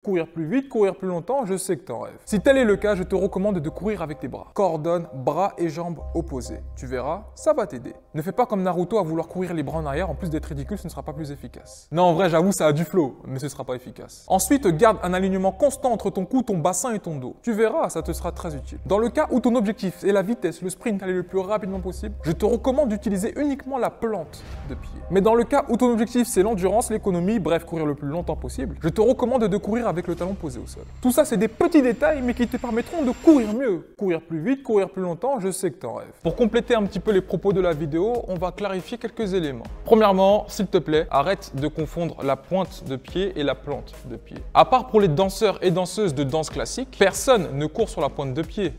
Courir plus vite, courir plus longtemps, je sais que t'en rêves. Si tel est le cas, je te recommande de courir avec tes bras. Coordonne bras et jambes opposés. Tu verras, ça va t'aider. Ne fais pas comme Naruto à vouloir courir les bras en arrière, en plus d'être ridicule, ce ne sera pas plus efficace. Non, en vrai, j'avoue, ça a du flow, mais ce ne sera pas efficace. Ensuite, garde un alignement constant entre ton cou, ton bassin et ton dos. Tu verras, ça te sera très utile. Dans le cas où ton objectif est la vitesse, le sprint, aller le plus rapidement possible, je te recommande d'utiliser uniquement la plante de pied. Mais dans le cas où ton objectif c'est l'endurance, l'économie, bref, courir le plus longtemps possible, je te recommande de courir avec le talon posé au sol. Tout ça, c'est des petits détails, mais qui te permettront de courir mieux. Courir plus vite, courir plus longtemps, je sais que t'en rêves. Pour compléter un petit peu les propos de la vidéo, on va clarifier quelques éléments. Premièrement, s'il te plaît, arrête de confondre la pointe de pied et la plante de pied. À part pour les danseurs et danseuses de danse classique, personne ne court sur la pointe de pied.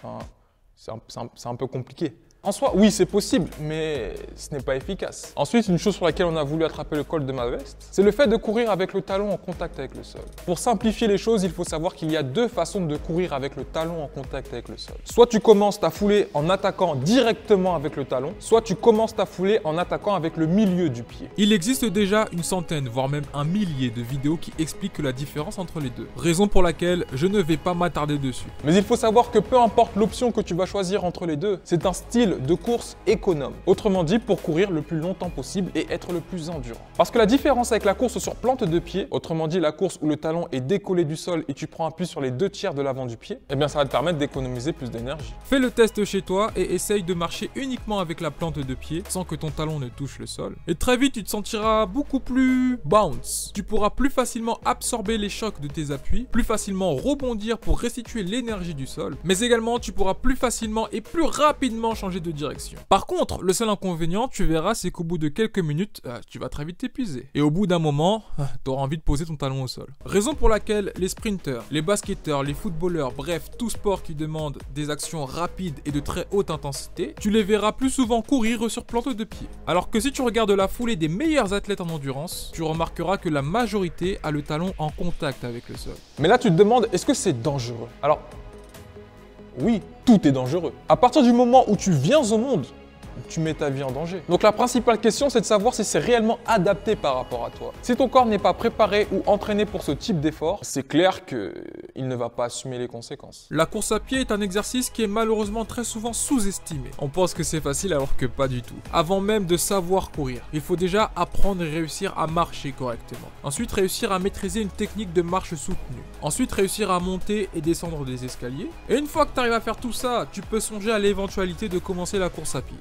Enfin, c'est un peu compliqué. En soi, oui, c'est possible, mais ce n'est pas efficace. Ensuite, une chose sur laquelle on a voulu attraper le col de ma veste, c'est le fait de courir avec le talon en contact avec le sol. Pour simplifier les choses, il faut savoir qu'il y a deux façons de courir avec le talon en contact avec le sol. Soit tu commences ta foulée en attaquant directement avec le talon, soit tu commences ta foulée en attaquant avec le milieu du pied. Il existe déjà une centaine, voire même un millier de vidéos qui expliquent la différence entre les deux. Raison pour laquelle je ne vais pas m'attarder dessus. Mais il faut savoir que peu importe l'option que tu vas choisir entre les deux, c'est un style de course économe. Autrement dit, pour courir le plus longtemps possible et être le plus endurant. Parce que la différence avec la course sur plante de pied, autrement dit la course où le talon est décollé du sol et tu prends appui sur les 2/3 de l'avant du pied, eh bien ça va te permettre d'économiser plus d'énergie. Fais le test chez toi et essaye de marcher uniquement avec la plante de pied sans que ton talon ne touche le sol. Et très vite, tu te sentiras beaucoup plus bounce. Tu pourras plus facilement absorber les chocs de tes appuis, plus facilement rebondir pour restituer l'énergie du sol, mais également tu pourras plus facilement et plus rapidement changer de direction. Par contre, le seul inconvénient, tu verras, c'est qu'au bout de quelques minutes, tu vas très vite t'épuiser. Et au bout d'un moment, tu auras envie de poser ton talon au sol. Raison pour laquelle les sprinteurs, les basketteurs, les footballeurs, bref, tout sport qui demande des actions rapides et de très haute intensité, tu les verras plus souvent courir sur plante de pied. Alors que si tu regardes la foulée des meilleurs athlètes en endurance, tu remarqueras que la majorité a le talon en contact avec le sol. Mais là, tu te demandes, est-ce que c'est dangereux? Alors, oui, tout est dangereux. À partir du moment où tu viens au monde, tu mets ta vie en danger. Donc la principale question, c'est de savoir si c'est réellement adapté par rapport à toi. Si ton corps n'est pas préparé ou entraîné pour ce type d'effort, c'est clair qu'il ne va pas assumer les conséquences. La course à pied est un exercice qui est malheureusement très souvent sous-estimé. On pense que c'est facile alors que pas du tout. Avant même de savoir courir, il faut déjà apprendre et réussir à marcher correctement. Ensuite, réussir à maîtriser une technique de marche soutenue. Ensuite, réussir à monter et descendre des escaliers. Et une fois que tu arrives à faire tout ça, tu peux songer à l'éventualité de commencer la course à pied.